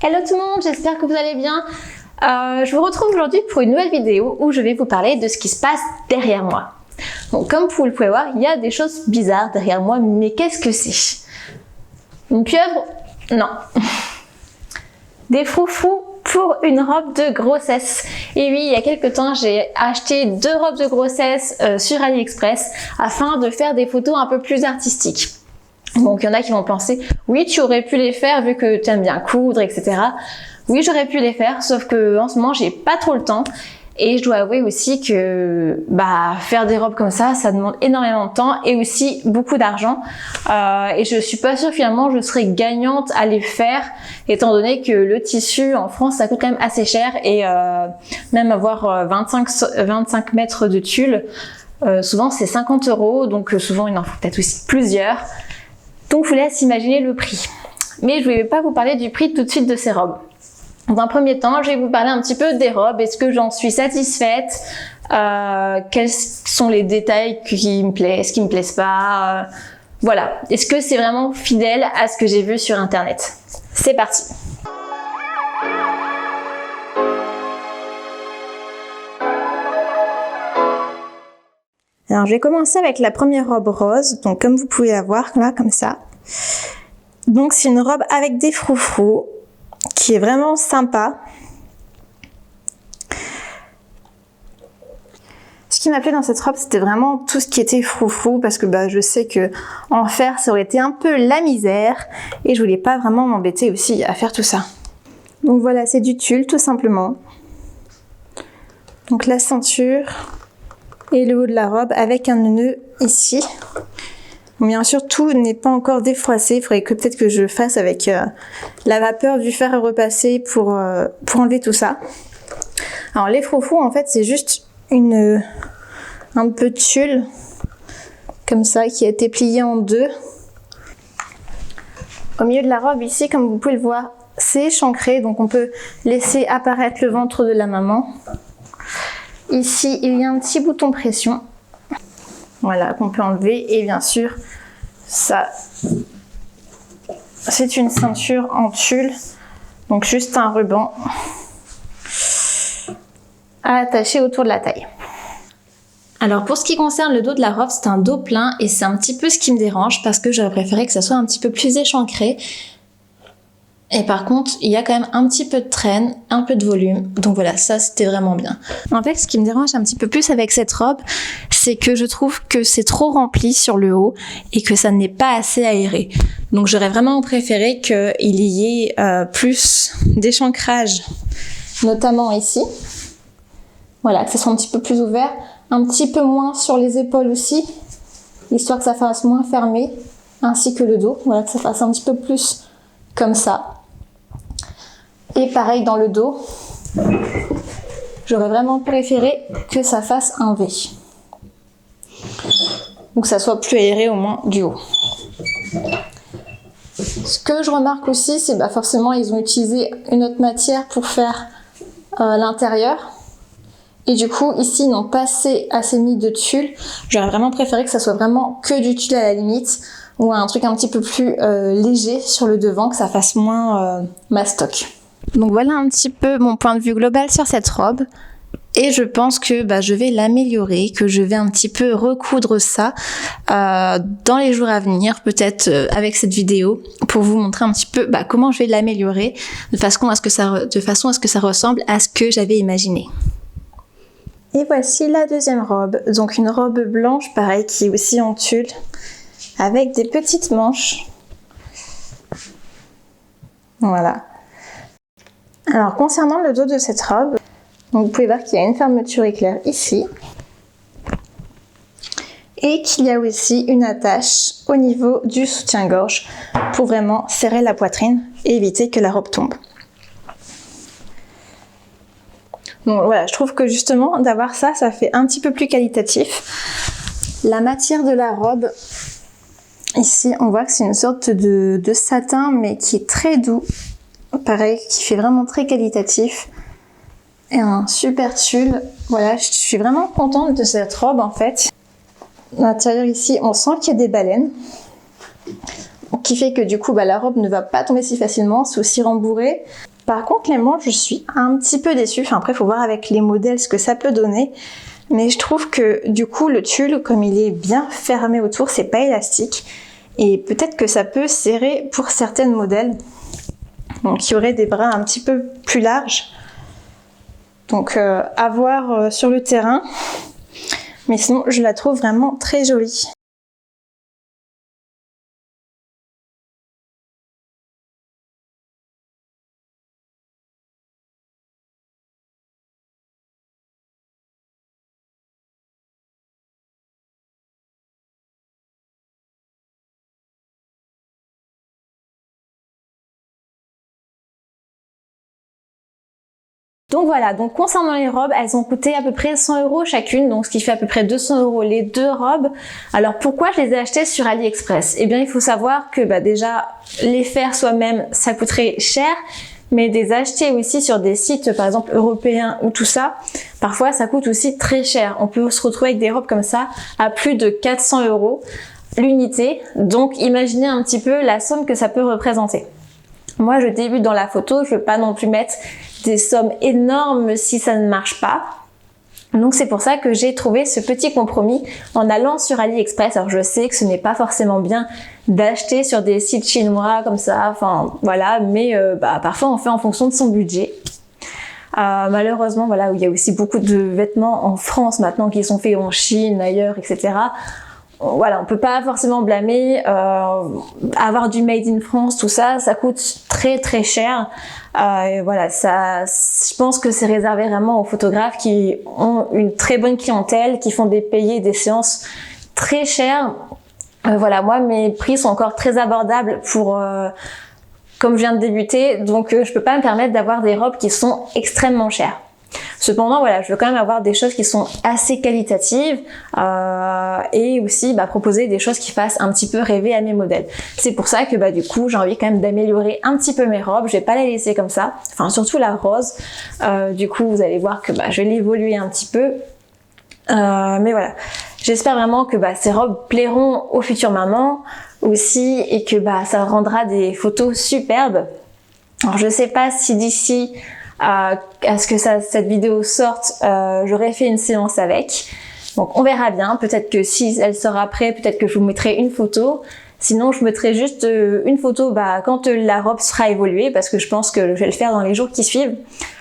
Hello tout le monde, j'espère que vous allez bien. Je vous retrouve aujourd'hui pour une nouvelle vidéo où je vais vous parler de ce qui se passe derrière moi. Donc comme vous le pouvez voir, il y a des choses bizarres derrière moi, mais qu'est-ce que c'est? Une pieuvre? Non. Des froufrous pour une robe de grossesse. Et oui, il y a quelques temps, j'ai acheté 2 robes de grossesse sur AliExpress afin de faire des photos un peu plus artistiques. Donc il y en a qui vont penser, oui, tu aurais pu les faire vu que tu aimes bien coudre, etc. Oui, j'aurais pu les faire, sauf que en ce moment, j'ai pas trop le temps. Et je dois avouer aussi que faire des robes comme ça demande énormément de temps et aussi beaucoup d'argent. Et je suis pas sûre finalement je serai gagnante à les faire, étant donné que le tissu en France ça coûte quand même assez cher et même avoir 25 mètres de tulle, souvent c'est 50 €, donc souvent il en faut peut-être aussi plusieurs. Donc je vous laisse imaginer le prix. Mais je ne vais pas vous parler du prix tout de suite de ces robes. Dans un premier temps, je vais vous parler un petit peu des robes. Est-ce que j'en suis satisfaite? Quels sont les détails qui me plaisent, qui me plaisent pas? Voilà. Est-ce que c'est vraiment fidèle à ce que j'ai vu sur internet? C'est parti. Alors je vais commencer avec la première robe rose. Donc comme vous pouvez la voir là, comme ça. Donc c'est une robe avec des froufrous, qui est vraiment sympa. Ce qui m'a plu dans cette robe, c'était vraiment tout ce qui était froufrou, parce que je sais que en faire, ça aurait été un peu la misère, et je voulais pas vraiment m'embêter aussi à faire tout ça. Donc voilà, c'est du tulle tout simplement. Donc la ceinture et le haut de la robe avec un nœud ici. Bon, bien sûr, tout n'est pas encore défroissé. Il faudrait que peut-être que je fasse avec la vapeur du fer à repasser pour enlever tout ça. Alors les froufrous, en fait, c'est juste un peu de tulle comme ça qui a été plié en deux. Au milieu de la robe ici, comme vous pouvez le voir, c'est échancré, donc on peut laisser apparaître le ventre de la maman. Ici, il y a un petit bouton pression. Voilà, qu'on peut enlever, et bien sûr, ça, c'est une ceinture en tulle, donc juste un ruban à attacher autour de la taille. Alors pour ce qui concerne le dos de la robe, c'est un dos plein et c'est un petit peu ce qui me dérange parce que j'aurais préféré que ça soit un petit peu plus échancré. Et par contre, il y a quand même un petit peu de traîne, un peu de volume. Donc voilà, ça c'était vraiment bien. En fait, ce qui me dérange un petit peu plus avec cette robe, c'est que je trouve que c'est trop rempli sur le haut et que ça n'est pas assez aéré. Donc j'aurais vraiment préféré qu'il y ait plus d'échancrage, notamment ici. Voilà, que ça soit un petit peu plus ouvert, un petit peu moins sur les épaules aussi, histoire que ça fasse moins fermé, ainsi que le dos. Voilà, que ça fasse un petit peu plus comme ça. Et pareil dans le dos, j'aurais vraiment préféré que ça fasse un V. Donc que ça soit plus aéré au moins du haut. Ce que je remarque aussi, c'est forcément ils ont utilisé une autre matière pour faire l'intérieur. Et du coup, ici, ils n'ont pas assez mis de tulle. J'aurais vraiment préféré que ça soit vraiment que du tulle à la limite, ou un truc un petit peu plus léger sur le devant, que ça fasse moins mastoc. Donc voilà un petit peu mon point de vue global sur cette robe. Et je pense que je vais l'améliorer, que je vais un petit peu recoudre ça dans les jours à venir, peut-être avec cette vidéo, pour vous montrer un petit peu comment je vais l'améliorer, de façon à ce que ça ressemble à ce que j'avais imaginé. Et voici la deuxième robe, donc une robe blanche, pareil, qui est aussi en tulle, avec des petites manches. Voilà. Alors concernant le dos de cette robe, donc vous pouvez voir qu'il y a une fermeture éclair ici, et qu'il y a aussi une attache au niveau du soutien-gorge pour vraiment serrer la poitrine et éviter que la robe tombe. Donc voilà, je trouve que justement d'avoir ça, ça fait un petit peu plus qualitatif. La matière de la robe, ici on voit que c'est une sorte de satin mais qui est très doux, pareil, qui fait vraiment très qualitatif. Et un super tulle. Voilà, je suis vraiment contente de cette robe en fait. À l'intérieur ici, on sent qu'il y a des baleines. qui fait que du coup la robe ne va pas tomber si facilement, c'est aussi rembourré. Par contre les manches, je suis un petit peu déçue, enfin après il faut voir avec les modèles ce que ça peut donner, mais je trouve que du coup le tulle, comme il est bien fermé autour, c'est pas élastique, et peut-être que ça peut serrer pour certains modèles, donc il y aurait des bras un petit peu plus larges, donc à voir sur le terrain, mais sinon je la trouve vraiment très jolie. Donc voilà, donc concernant les robes, elles ont coûté à peu près 100 € chacune, donc ce qui fait à peu près 200 € les deux robes. Alors pourquoi je les ai achetées sur AliExpress? Eh bien il faut savoir que déjà les faire soi-même ça coûterait cher, mais les acheter aussi sur des sites par exemple européens ou tout ça, parfois ça coûte aussi très cher. On peut se retrouver avec des robes comme ça à plus de 400 € l'unité, donc imaginez un petit peu la somme que ça peut représenter. Moi je débute dans la photo, je veux pas non plus mettre des sommes énormes si ça ne marche pas. Donc c'est pour ça que j'ai trouvé ce petit compromis en allant sur AliExpress. Alors je sais que ce n'est pas forcément bien d'acheter sur des sites chinois comme ça, enfin voilà, mais parfois on fait en fonction de son budget. Malheureusement voilà, il y a aussi beaucoup de vêtements en France maintenant qui sont faits en Chine, ailleurs, etc. Voilà, on peut pas forcément blâmer, avoir du made in France, tout ça, ça coûte très très cher. Et voilà, ça, je pense que c'est réservé vraiment aux photographes qui ont une très bonne clientèle, qui font payer des séances très chères. Voilà, moi mes prix sont encore très abordables pour comme je viens de débuter, donc je peux pas me permettre d'avoir des robes qui sont extrêmement chères. Cependant, voilà, je veux quand même avoir des choses qui sont assez qualitatives et aussi proposer des choses qui fassent un petit peu rêver à mes modèles. C'est pour ça que du coup, j'ai envie quand même d'améliorer un petit peu mes robes. Je vais pas les laisser comme ça, enfin surtout la rose. Du coup, vous allez voir que je vais l'évoluer un petit peu. Mais voilà, j'espère vraiment que ces robes plairont aux futures mamans aussi et que ça rendra des photos superbes. Alors je sais pas si d'ici à ce que cette vidéo sorte, j'aurai fait une séance avec. Donc on verra bien, peut-être que si elle sera prête, peut-être que je vous mettrai une photo. Sinon je mettrai juste une photo quand la robe sera évoluée, parce que je pense que je vais le faire dans les jours qui suivent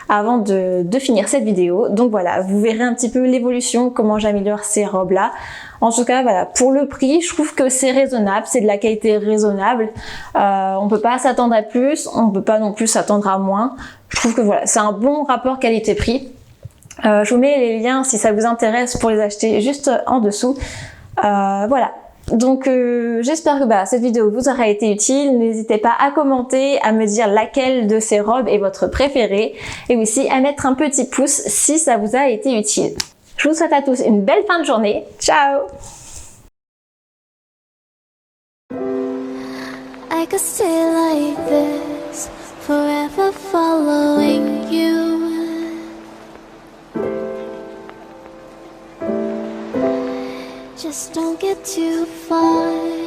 avant de finir cette vidéo. Donc voilà, vous verrez un petit peu l'évolution, comment j'améliore ces robes là. En tout cas voilà, pour le prix, je trouve que c'est raisonnable, c'est de la qualité raisonnable. On peut pas s'attendre à plus, on peut pas non plus s'attendre à moins. Je trouve que voilà, c'est un bon rapport qualité-prix. Je vous mets les liens si ça vous intéresse pour les acheter juste en dessous. Voilà. Donc j'espère que cette vidéo vous aura été utile. N'hésitez pas à commenter, à me dire laquelle de ces robes est votre préférée et aussi à mettre un petit pouce si ça vous a été utile. Je vous souhaite à tous une belle fin de journée. Ciao! I could stay like this, forever following you. Just don't get too far.